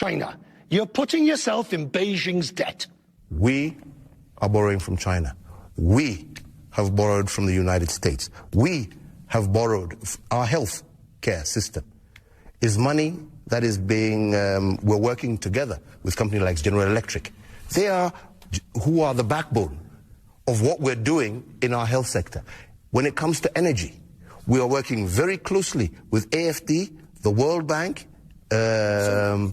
China. You're putting yourself in Beijing's debt. We are borrowing from China. We have borrowed from the United States. We have borrowed. Our health care system is money that is being, we're working together with companies like General Electric. They are who are the backbone of what we're doing in our health sector. When it comes to energy, we are working very closely with AFD, the World Bank, the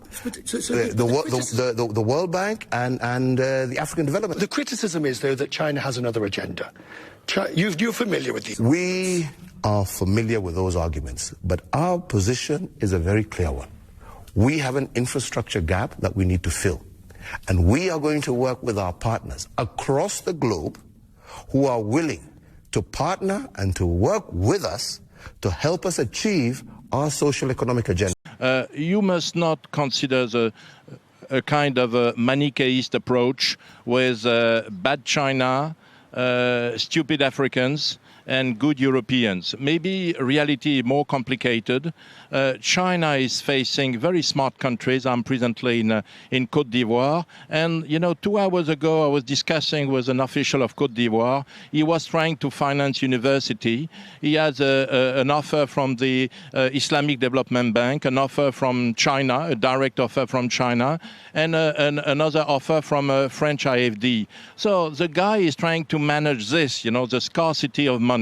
World Bank and the African Development. The criticism is, though, that China has another agenda. You're familiar with these? We are familiar with those arguments, but our position is a very clear one. We have an infrastructure gap that we need to fill. And we are going to work with our partners across the globe who are willing to partner and to work with us to help us achieve our social economic agenda. You must not consider a kind of a Manichaeist approach with bad China, stupid Africans, and good Europeans. Maybe reality more complicated. China is facing very smart countries. I'm presently in Côte d'Ivoire. And, 2 hours ago, I was discussing with an official of Côte d'Ivoire. He was trying to finance university. He has an offer from the Islamic Development Bank, an offer from China, a direct offer from China, and another offer from French IFD. So the guy is trying to manage this, the scarcity of money.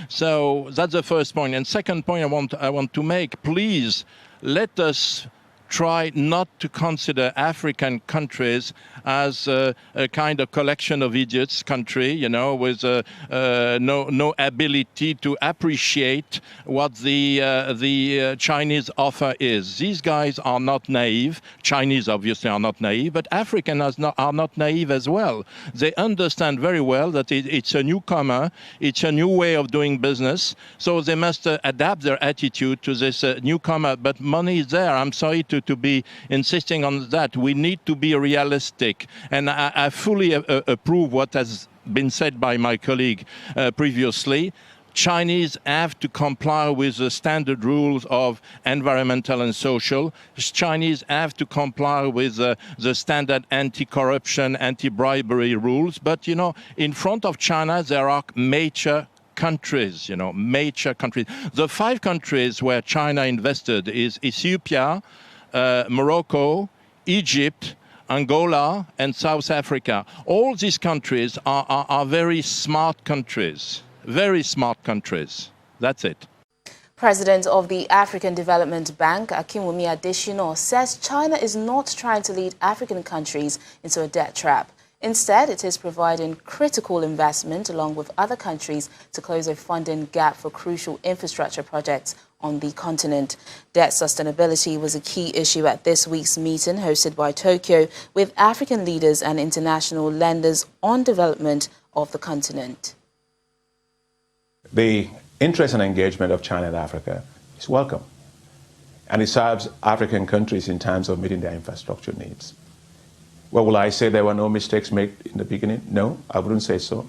So that's the first point. And second point I want to make, please let us try not to consider African countries as a kind of collection of idiots country, with no ability to appreciate what the Chinese offer is. These guys are not naive. Chinese obviously are not naive, but Africans are not naive as well. They understand very well that it's a newcomer, it's a new way of doing business, so they must adapt their attitude to this newcomer. But money is there. I'm sorry to be insisting on that. We need to be realistic. And I fully approve what has been said by my colleague previously. Chinese have to comply with the standard rules of environmental and social. Chinese have to comply with the standard anti-corruption, anti-bribery rules. But, in front of China, there are major countries, major countries. The 5 countries where China invested is Ethiopia, Morocco, Egypt, Angola, and South Africa. All these countries are very smart countries. Very smart countries. That's it. President of the African Development Bank, Akinwumi Adesina, says China is not trying to lead African countries into a debt trap. Instead, it is providing critical investment along with other countries to close a funding gap for crucial infrastructure projects on the continent. Debt sustainability was a key issue at this week's meeting hosted by Tokyo with African leaders and international lenders on development of the continent. The interest and engagement of China and Africa is welcome, and it serves African countries in terms of meeting their infrastructure needs. Well, will I say there were no mistakes made in the beginning? No, I wouldn't say so.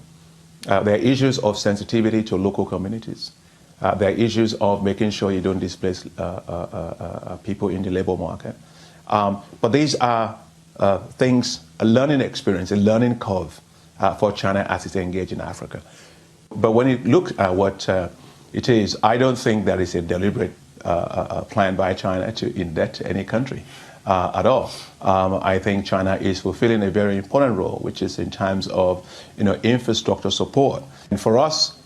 There are issues of sensitivity to local communities. There are issues of making sure you don't displace people in the labor market. But these are things, a learning experience, a learning curve for China as it's engaged in Africa. But when you look at what it is, I don't think there is a deliberate plan by China to indebt any country at all. I think China is fulfilling a very important role, which is in terms of infrastructure support. And for us,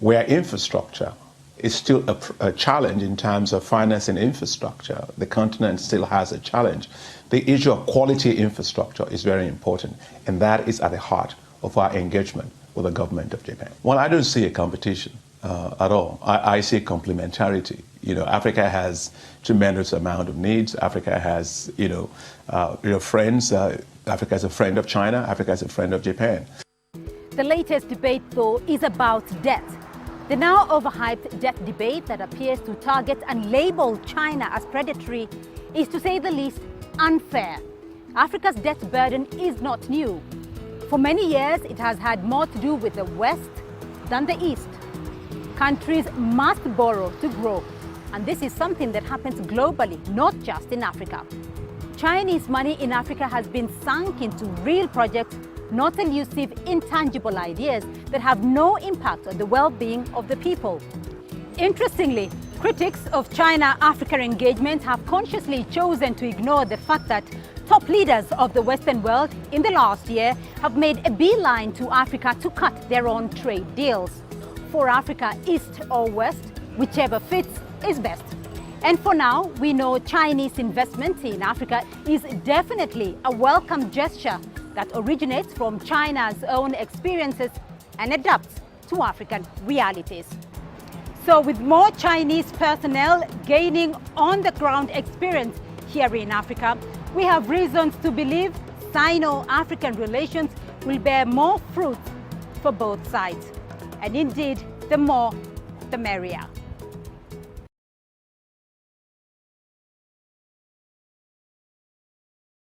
where infrastructure is still a challenge in terms of financing infrastructure, the continent still has a challenge. The issue of quality infrastructure is very important, and that is at the heart of our engagement with the government of Japan. Well, I don't see a competition at all. I see complementarity. Africa has tremendous amount of needs. Africa has, friends. Africa is a friend of China. Africa is a friend of Japan. The latest debate, though, is about debt. The now overhyped debt debate that appears to target and label China as predatory is, to say the least, unfair. Africa's debt burden is not new. For many years, it has had more to do with the West than the East. Countries must borrow to grow, and this is something that happens globally, not just in Africa. Chinese money in Africa has been sunk into real projects, not elusive, intangible ideas that have no impact on the well-being of the people. Interestingly, critics of China-Africa engagement have consciously chosen to ignore the fact that top leaders of the Western world in the last year have made a beeline to Africa to cut their own trade deals. For Africa, East or West, whichever fits is best. And for now, we know Chinese investment in Africa is definitely a welcome gesture that originates from China's own experiences and adapts to African realities. So with more Chinese personnel gaining on-the-ground experience here in Africa, we have reasons to believe Sino-African relations will bear more fruit for both sides. And indeed, the more, the merrier.